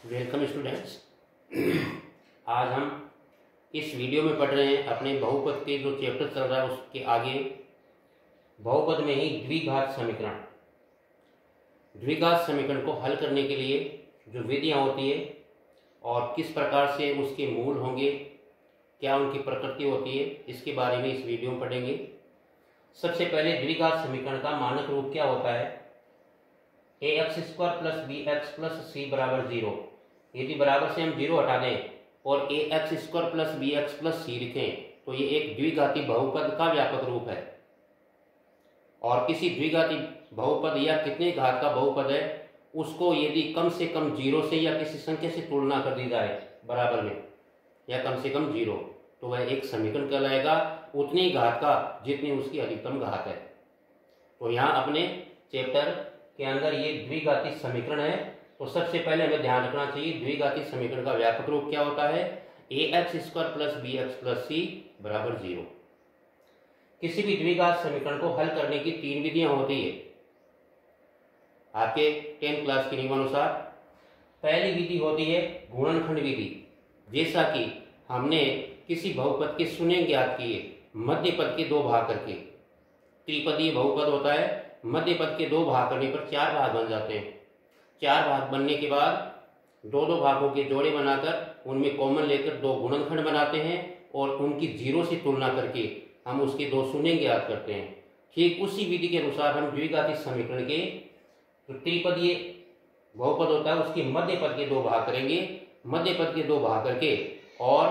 Welcome students. आज हम इस वीडियो में पढ़ रहे हैं अपने बहुपद के जो चैप्टर चल रहा है उसके आगे बहुपद में ही द्विघात समीकरण। द्विघात समीकरण को हल करने के लिए जो विधियां होती है और किस प्रकार से उसके मूल होंगे, क्या उनकी प्रकृति होती है, इसके बारे में इस वीडियो में पढ़ेंगे। सबसे पहले द्विघात समीकरण का मानक रूप क्या होता है? ax² + bx + c = 0। यदि बराबर से हम 0 हटा दें और ax² + bx + c लिखें तो ये एक द्विघाती बहुपद का व्यापक रूप है। और किसी द्विघाती बहुपद या कितने घात का बहुपद है उसको यदि कम से कम 0 से या किसी संख्या से तुलना कर दी जाए बराबर में या कम से कम 0, तो वह एक समीकरण कहलाएगा उतनी घात का जितनी उसकी अधिकतम घात है। तो यहाँ अपने चैप्टर के अंदर ये द्विघाती समीकरण है। तो सबसे पहले हमें ध्यान रखना चाहिए द्विघाती समीकरण का व्यापक रूप क्या होता है? ax² + bx + c = 0। किसी भी द्विघात समीकरण को हल करने की 3 विधियां होती है आपके 10th क्लास के नियमानुसार। पहली विधि होती है गुणनखंड विधि। जैसा कि हमने किसी बहुपद के शून्य ज्ञात किए मध्य पद के 2 भाग करके। त्रिपदीय बहुपद होता है, मध्य पद के 2 भाग करने पर 4 भाग बन जाते हैं। 4 भाग बनने के बाद 2-2 भागों के जोड़े बनाकर उनमें कॉमन लेकर 2 गुणनखंड बनाते हैं और उनकी 0 से तुलना करके हम उसके 2 शून्य ज्ञात करते हैं। ठीक उसी विधि के अनुसार हम द्विघाती समीकरण के जो त्रिपदीय बहुपद होता है उसके मध्य पद के 2 भाग करेंगे। मध्य पद के 2 भाग करके और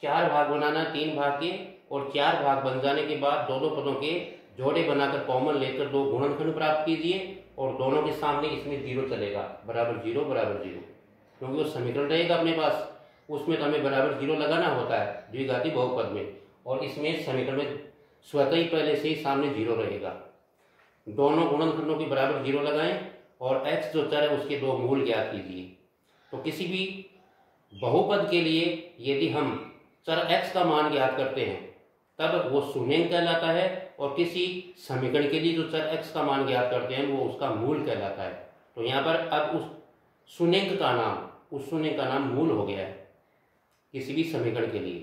4 भाग बनाना 3 भाग के, और 4 भाग बन जाने के बाद 2-2 पदों के जोड़े बनाकर कॉमन लेकर 2 गुणनखंड प्राप्त कीजिए और दोनों के सामने इसमें 0 चलेगा, बराबर 0 बराबर 0, क्योंकि वो समीकरण रहेगा अपने पास, उसमें तो हमें बराबर 0 लगाना होता है द्विघाती बहुपद में। और इसमें समीकरण में स्वतः ही पहले से ही सामने 0 रहेगा। दोनों गुणनखंडों के बराबर 0 लगाएं और x जो चर है उसके 2 मूल ज्ञात कीजिए। तो किसी भी बहुपद के लिए यदि हम चर x का मान ज्ञात करते हैं तब वो शून्य कहलाता है, और किसी समीकरण के लिए जो चर x का मान ज्ञात करते हैं वो उसका मूल कहलाता है। तो यहाँ पर अब उस शून्य का नाम मूल हो गया है किसी भी समीकरण के लिए।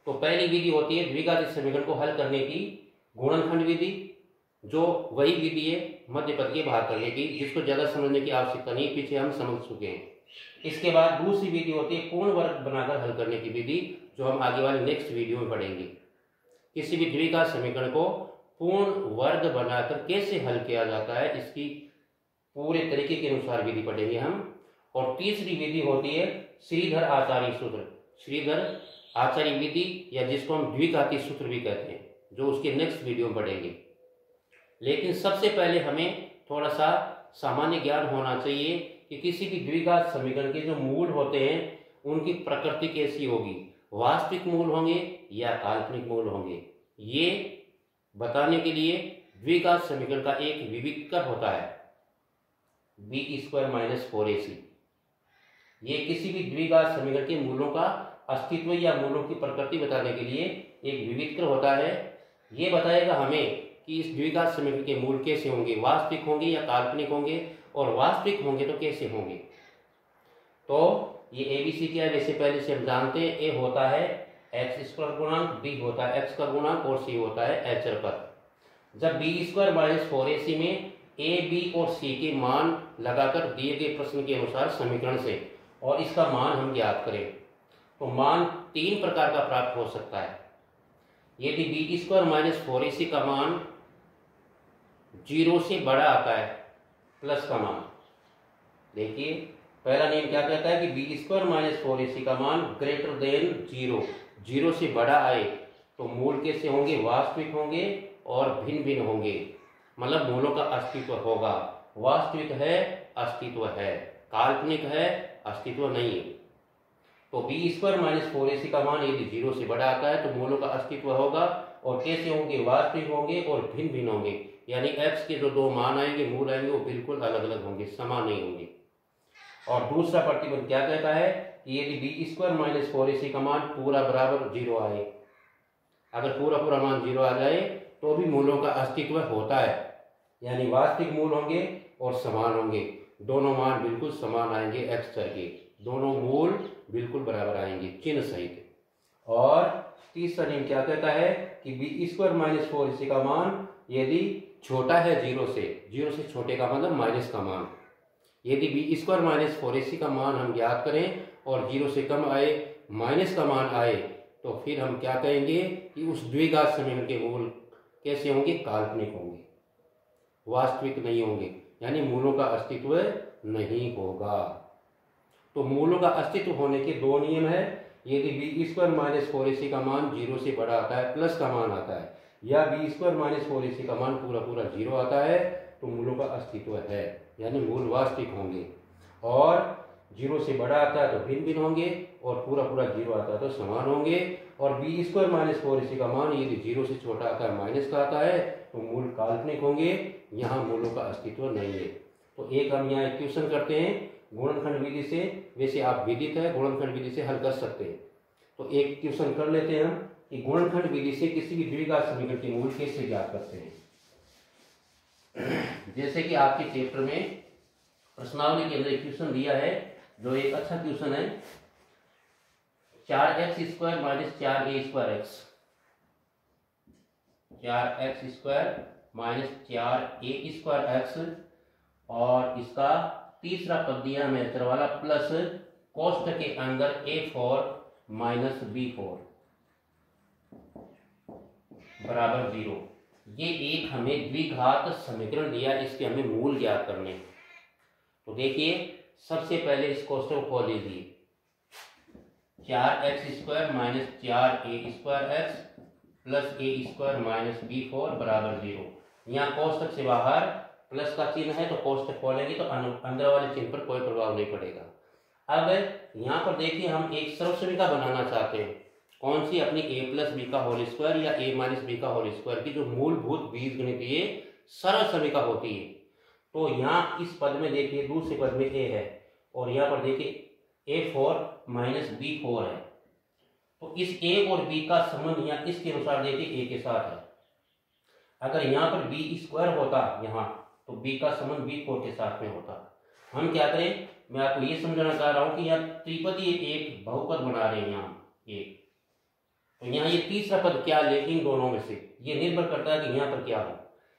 तो पहली विधि होती है द्विघाती समीकरण को हल करने की गुणनखंड विधि, जो वही विधि है मध्य पद के भाग करने की, जिसको ज्यादा समझने की आवश्यकता नहीं, पीछे हम समझ चुके हैं। इसके बाद दूसरी विधि होती है पूर्ण वर्ग बनाकर हल करने की विधि, जो हम आगे वाले नेक्स्ट वीडियो में पढ़ेंगे। किसी भी द्विघात समीकरण को पूर्ण वर्ग बनाकर कैसे हल किया जाता है इसकी पूरे तरीके के अनुसार विधि पढ़ेंगे हम। और तीसरी विधि होती है श्रीधर आचार्य सूत्र, श्रीधर आचार्य विधि, या जिसको हम द्विघाती सूत्र भी कहते हैं, जो उसके नेक्स्ट वीडियो में पढ़ेंगे। लेकिन सबसे पहले हमें थोड़ा सा सामान्य ज्ञान होना चाहिए कि किसी भी द्विघात समीकरण के जो मूल होते हैं उनकी प्रकृति कैसी होगी, वास्तविक मूल होंगे या काल्पनिक मूल होंगे। ये बताने के लिए द्विघात समीकरण का एक विविधकर होता है b² - 4ac। ये किसी भी द्विघात समीकरण के मूलों का अस्तित्व या मूलों की प्रकृति बताने के लिए एक विविधकर होता है। ये बताएगा हमें कि इस द्विघात समीकरण के मूल कैसे होंगे, वास्तविक होंगे या काल्पनिक होंगे, और वास्तविक होंगे तो कैसे होंगे। तो ये ABC क्या है, वैसे पहले से हम जानते हैं। A होता है x² गुणांक, B होता है x का गुणांक और C होता है अचर पद। जब b² - 4ac में A, B और C के मान लगाकर दिए गए प्रश्न के अनुसार समीकरण से और इसका मान हम ज्ञात करें तो मान 3 प्रकार का प्राप्त हो सकता है। यदि b² - 4ac का मान 0 से बड़ा आता है, प्लस का मान, देखिए पहला नियम क्या कहता है कि b² - 4ac का मान ग्रेटर देन 0 से बड़ा आए तो मूल कैसे होंगे, वास्तविक होंगे और भिन्न भिन्न होंगे, मतलब मूलों का अस्तित्व होगा। वास्तविक है, अस्तित्व है, काल्पनिक है, अस्तित्व नहीं है। तो b² - 4ac का मान यदि 0 से बड़ा आता है तो मूलों का अस्तित्व होगा, और कैसे होंगे, वास्तविक होंगे और भिन्न भिन्न होंगे, यानी x के जो 2 मान आएंगे, मूल आएंगे, वो बिल्कुल अलग अलग होंगे, समान नहीं होंगे। और दूसरा प्रतिबंध क्या कहता है कि यदि b² - 4ac का मान पूरा बराबर 0 आए, अगर पूरा मान 0 आ जाए तो भी मूलों का अस्तित्व होता है, यानी वास्तविक मूल होंगे और समान होंगे, दोनों मान बिल्कुल समान आएंगे x चर के। दोनों मूल बिल्कुल बराबर आएंगे चिन्ह सहित। और तीसरा नियम क्या कहता है कि बी स्क्वायर माइनस 4ac का मान यदि छोटा है 0 से छोटे का मतलब माइनस का मान, यदि बी स्क्वायर माइनस 4ac का मान हम ज्ञात करें और 0 से कम आए, माइनस का मान आए, तो फिर हम क्या कहेंगे कि उस द्विघात समीकरण के मूल कैसे होंगे, काल्पनिक होंगे, वास्तविक नहीं होंगे, यानी मूलों का अस्तित्व नहीं होगा। तो मूलों का अस्तित्व होने के दो नियम है, यदि बी स्क्वायर माइनस 4ac का मान 0 से बड़ा आता है, प्लस का मान आता है, या बी स्क्वायर माइनस 4ac का मान पूरा 0 आता है, तो मूलों का अस्तित्व है, यानी मूल वास्तविक होंगे। और 0 से बड़ा आता है तो भिन्न भिन्न होंगे, और पूरा 0 आता है तो समान होंगे। और बी स्क्वायर माइनस 4ac का मान यदि 0 से छोटा आता है, माइनस का आता है, तो मूल काल्पनिक होंगे, यहाँ मूलों का अस्तित्व नहीं है। तो एक हम यहाँ क्वेश्चन करते हैं गुणनखंड विधि से, वैसे आप विदित है गुणनखंड विधि से हल कर सकते हैं। तो एक क्वेश्चन कर लेते हैं हम कि गुणनखंड विधि से किसी भी द्विघात समीकरण के मूल कैसे ज्ञात करते हैं। जैसे कि आपके चैप्टर में प्रश्नावली के अंदर एक क्वेश्चन दिया है, जो एक अच्छा क्वेश्चन है, 4x square minus 4a square x, 4x square minus 4a square x, और इसका तीसरा पद दिया हमें अंतर वाला प्लस कोष्ठक के अंदर a4 माइनस b4 बराबर 0। ये एक हमें द्विघात समीकरण दिया, इसके हमें मूल ज्ञात करने। तो देखिए सबसे पहले इस कोष्ठक को खोल लीजिए, 4x square minus 4a square x plus a square minus b4 बराबर 0। यहाँ कोष्ठक से बाहर प्लस का चिन्ह है, तो कोष्ठक खोलेंगे तो अंदर वाले चिन्ह पर कोई प्रभाव नहीं पड़ेगा। अब यहाँ पर देखिए हम एक सर्वसमीका बनाना चाहते हैं, कौन सी, अपनी a प्लस बी का होल स्क्वायर या a माइनस बी का होल स्क्वायर की जो मूलभूत बीजगणितीय सरल समीका होती है। तो यहाँ इस पद में देखिए दूसरे पद में a है, और यहाँ पर देखिए a4 माइनस b4 है, तो इस a और b का संबंध यहाँ इसके अनुसार देखिए a के साथ है। अगर यहाँ पर b स्क्वायर होता यहाँ, तो b का संबंध b4 के साथ में होता। हम क्या करें, मैं आपको ये समझाना चाह रहा हूँ कि यहाँ त्रिपदी एक बहुपद बना रहे हैं यहाँ एक, तो यहाँ ये तीसरा पद क्या ले, इन दोनों में से ये निर्भर करता है कि यहाँ पर क्या हो।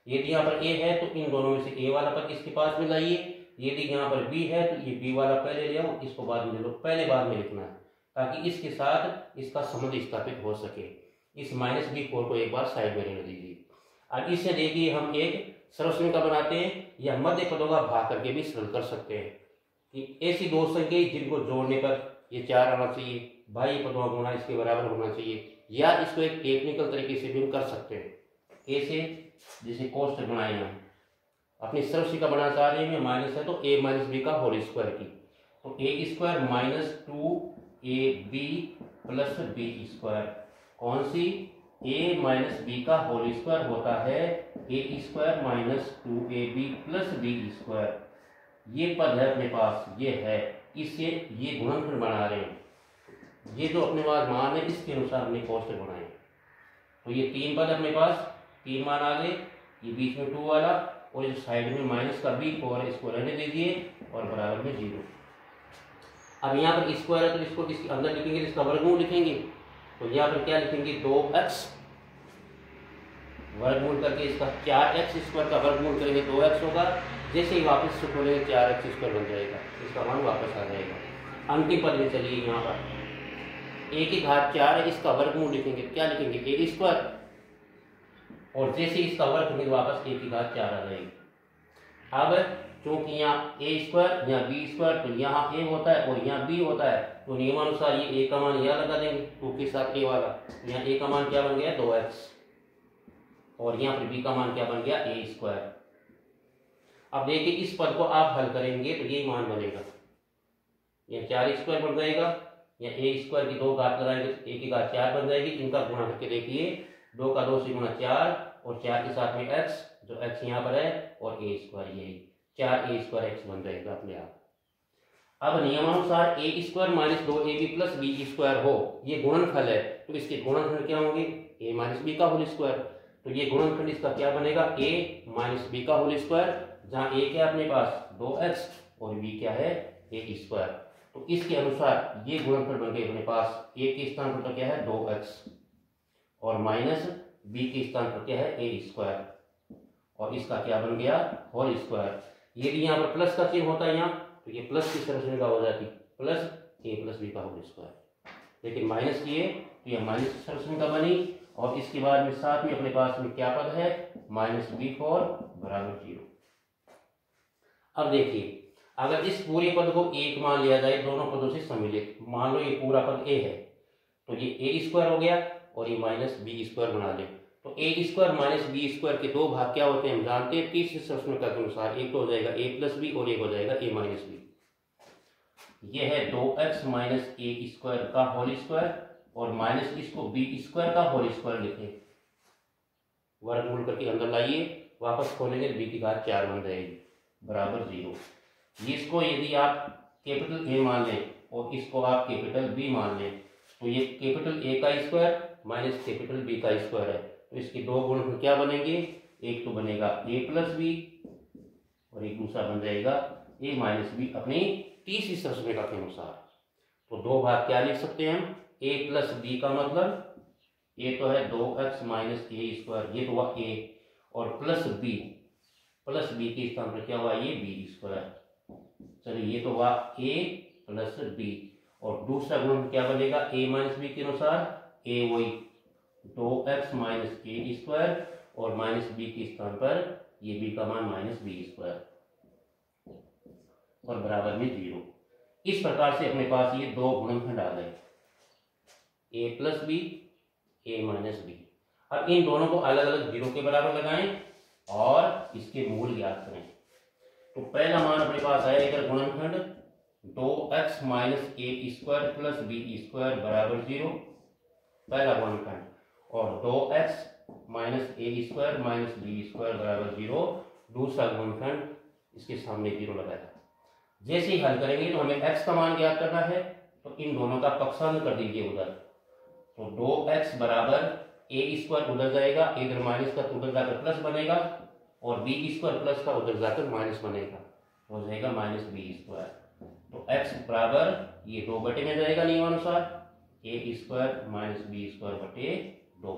यदि यहाँ पर a है तो इन दोनों में से a वाला पद इसके पास में लाइए, यदि यहाँ पर b है तो ये b वाला पहले ले आओ, इसको बाद में ले लो, पहले बाद में लिखना है ताकि इसके साथ इसका संबंध स्थापित हो सके। इस माइनस b4 को एक बार साइड में रहने दीजिए। अब इससे देखिए हम एक सर्वसमीका बनाते हैं, या मध्य पदों का भाग करके भी सरल कर सकते हैं कि ऐसी दो संख्याएं जिनको जोड़ने पर ये 4 आना चाहिए, बाह्य पदों का गुणा इसके बराबर होना चाहिए, या इसको एक टेक्निकल तरीके से भी हम कर सकते हैं। कैसे, जैसे कोष्ठक बनाए हम अपनी सर्वसमीका बनाना चाह रहे हैं, माइनस है तो a माइनस बी का होल स्क्वायर की, तो a square minus 2ab plus B square, कौन सी, a माइनस बी का होल स्क्वायर होता है a square minus 2ab plus B square. ये पद है अपने पास, ये है, इससे ये गुणनखंड बना रहे हैं, ये जो अपने पास मान है इसके अनुसार हमने कोष्ठक बनाए। तो ये 3 पद अपने पास, 3 मान आ गए, ये बीच में 2 वाला, और इस साइड में माइनस का b4 है, इसको रहने दीजिए, और बराबर में 0। अब यहाँ पर स्क्वायर है तो इसको इसके अंदर लिखेंगे, इसका वर्गमूल लिखेंगे, तो यहाँ पर क्या लिखेंगे, 2x वर्गमूल करके इसका 4x स्क्वायर का वर्गमूल करेंगे 2x होगा, जैसे ही वापस से खोलेंगे 4x स्क्वायर बन जाएगा, इसका मान वापस आ जाएगा। अंतिम पद में चलिए, यहाँ पर a की घात 4 है, इसका वर्गमूल लिखेंगे, क्या लिखेंगे, a स्क्वायर, और जैसे इसका वर्ग करेंगे वापस a की घात 4 आ जाएगी। अब चूंकि यहाँ a स्क्वायर यहाँ b स्क्वायर, तो यहाँ a होता है और यहाँ b होता है, तो नियमानुसार ये a का मान यहाँ लगा देंगे 2 के साथ a वाला, यहाँ a का मान क्या बन गया, 2x, और यहाँ पर b का मान क्या बन गया, a स्क्वायर। अब देखिए इस पद को आप हल करेंगे तो ये मान बनेगा, यहाँ 4 स्क्वायर बन जाएगा, यहाँ a स्क्वायर की 2 घात लगाएंगे तो a की घात 4 बन जाएगी। इनका गुणा करके देखिए, 2 का 2 से गुणा 4, और 4 के साथ में x, जो x यहाँ पर है, और a स्क्वायर, यही 4a स्क्वायर x बन जाएगा अपने आप। अब नियमानुसार a square minus 2ab plus b square हो, ये गुणनफल है, तो इसके गुणनखंड क्या होंगे, a माइनस b का होल स्क्वायर। तो ये गुणनखंड इसका क्या बनेगा, a माइनस b का होल स्क्वायर, जहाँ a क्या है अपने पास 2x और b क्या है a स्क्वायर। तो इसके अनुसार ये गुणनफल बन गए अपने पास, a के स्थान पर तो क्या है 2x और माइनस b के स्थान पर क्या है a स्क्वायर, और इसका क्या बन गया होल स्क्वायर। यदि यहाँ पर प्लस का चिन्ह होता है यहाँ, तो ये प्लस की संरचना हो जाती प्लस a प्लस बी का होल स्क्वायर, लेकिन माइनस किए तो यह माइनस की संरचना बनी, और इसके बाद में साथ में अपने पास में क्या पद है -b4 बराबर 0। अब देखिए अगर इस पूरे पद को एक मान लिया जाए दोनों पदों से सम्मिलित, मान लो ये पूरा पद a है तो ये a स्क्वायर हो गया और ये -b स्क्वायर बना ले, तो a square minus B square के दो भाग क्या होते हैं हम जानते हैं तीसरी संरचना के अनुसार, एक तो हो जाएगा a प्लस बी और एक हो जाएगा a माइनस बी। यह है 2x माइनस a स्क्वायर का होल स्क्वायर और माइनस इसको b स्क्वायर का होल स्क्वायर लिखे, वर्गमूल करके अंदर लाइए, वापस खोलेंगे b की घात 4 बन जाएगी बराबर 0। इसको यदि आप कैपिटल A मान लें और इसको आप कैपिटल B मान लें, तो ये कैपिटल A का स्क्वायर माइनस कैपिटल B का स्क्वायर है, तो इसके दो गुण क्या बनेंगे, एक तो बनेगा a प्लस बी और एक दूसरा बन जाएगा a माइनस बी अपनी तीसरी संरचना के अनुसार। तो दो भाग क्या लिख सकते हैं हम, a प्लस बी का मतलब a तो है 2x माइनस a स्क्वायर, ये तो हुआ a, और प्लस b के स्थान पर क्या हुआ ये b स्क्वायर। चलिए ये तो हुआ a प्लस b, और दूसरा गुण क्या बनेगा a माइनस बी के अनुसार, a वही 2x माइनस a स्क्वायर और माइनस b के स्थान पर ये b का मान -b स्क्वायर और बराबर में 0। इस प्रकार से अपने पास ये दो गुणनखंड आ गए a plus B a minus B. अब इन दोनों को अलग अलग 0 के बराबर लगाएं और इसके मूल ज्ञात करें। तो पहला मान अपने पास आया इधर गुणनखंड 2x minus a square plus b square बराबर 0, पहला गुणनखंड, और 2x minus a square minus b square बराबर 0, दूसरा गुणनखंड, इसके सामने 0 लगाया। जैसे ही हल करेंगे तो हमें x का मान ज्ञात करना है, तो इन दोनों का पक्षांतर कर दीजिए उधर, तो 2x बराबर a स्क्वायर उधर जाएगा, इधर माइनस का उधर जाकर प्लस बनेगा, और b स्क्वायर प्लस का उधर जाकर माइनस बनेगा, हो जाएगा -b स्क्वायर। तो x बराबर ये 2 बटे में जाएगा नियमानुसार a square minus b square बटे 2,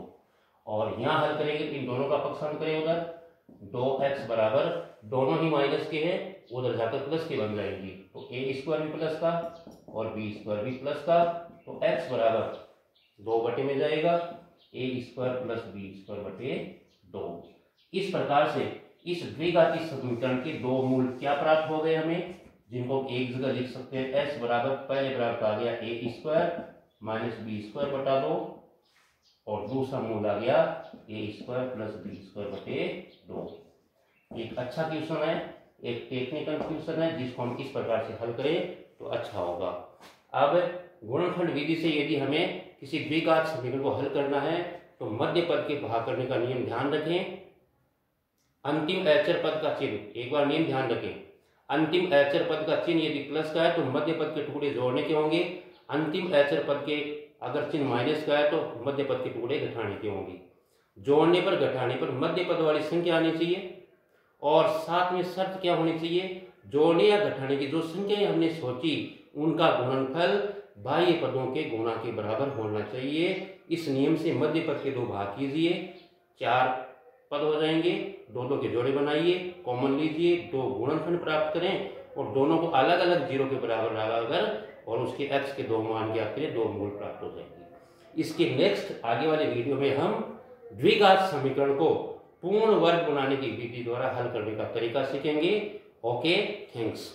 और यहाँ हल करेंगे तो इन दोनों का पक्षांतर करें उधर, 2x बराबर दोनों ही माइनस के हैं उधर जाकर प्लस के बन जाएंगे, तो a स्क्वायर भी प्लस का और b स्क्वायर भी प्लस का, तो x बराबर 2 बटे में जाएगा a square plus b square बटे 2। इस प्रकार से इस द्विघाती समीकरण के दो मूल क्या प्राप्त हो गए हमें, जिनको एक जगह लिख सकते हैं s बराबर पहले बराबर आ गया a square minus b square बटा 2, और दूसरा मूल आ गया a square plus b square बटे 2। एक अच्छा क्वेश्चन है, एक टेक्निकल क्वेश्चन है, जिसको हम इस प्रकार से हल करें तो अच्छा होगा। अब गुणनखंड विधि से यदि हमें किसी द्विघात समीकरण को हल करना है तो मध्य पद के भाग करने का नियम ध्यान रखें। अंतिम अचर पद का चिन्ह, एक बार नियम ध्यान रखें, अंतिम अचर पद का चिन्ह यदि प्लस का है तो मध्य पद के टुकड़े जोड़ने के होंगे, अंतिम अचर पद के अगर चिन्ह माइनस का है तो मध्य पद के टुकड़े घटाने के होंगे। जोड़ने पर घटाने पर मध्य पद वाली संख्या आनी चाहिए, और साथ में शर्त क्या होनी चाहिए, जोड़ने या घटाने की जो संख्याएं हमने सोची उनका गुणनफल बाह्य पदों के गुणा के बराबर होना चाहिए। इस नियम से मध्य पद के दो भाग कीजिए, 4 पद हो जाएंगे, दो के जोड़े बनाइए, कॉमन लीजिए, 2 गुणनखंड प्राप्त करें और दोनों को अलग अलग 0 के बराबर लगाकर और उसके x के 2 मान ज्ञात करें, 2 मूल प्राप्त हो जाएंगे। इसके नेक्स्ट आगे वाले वीडियो में हम द्विघात समीकरण को पूर्ण वर्ग बनाने की विधि द्वारा हल करने का तरीका सीखेंगे। Okay, thanks.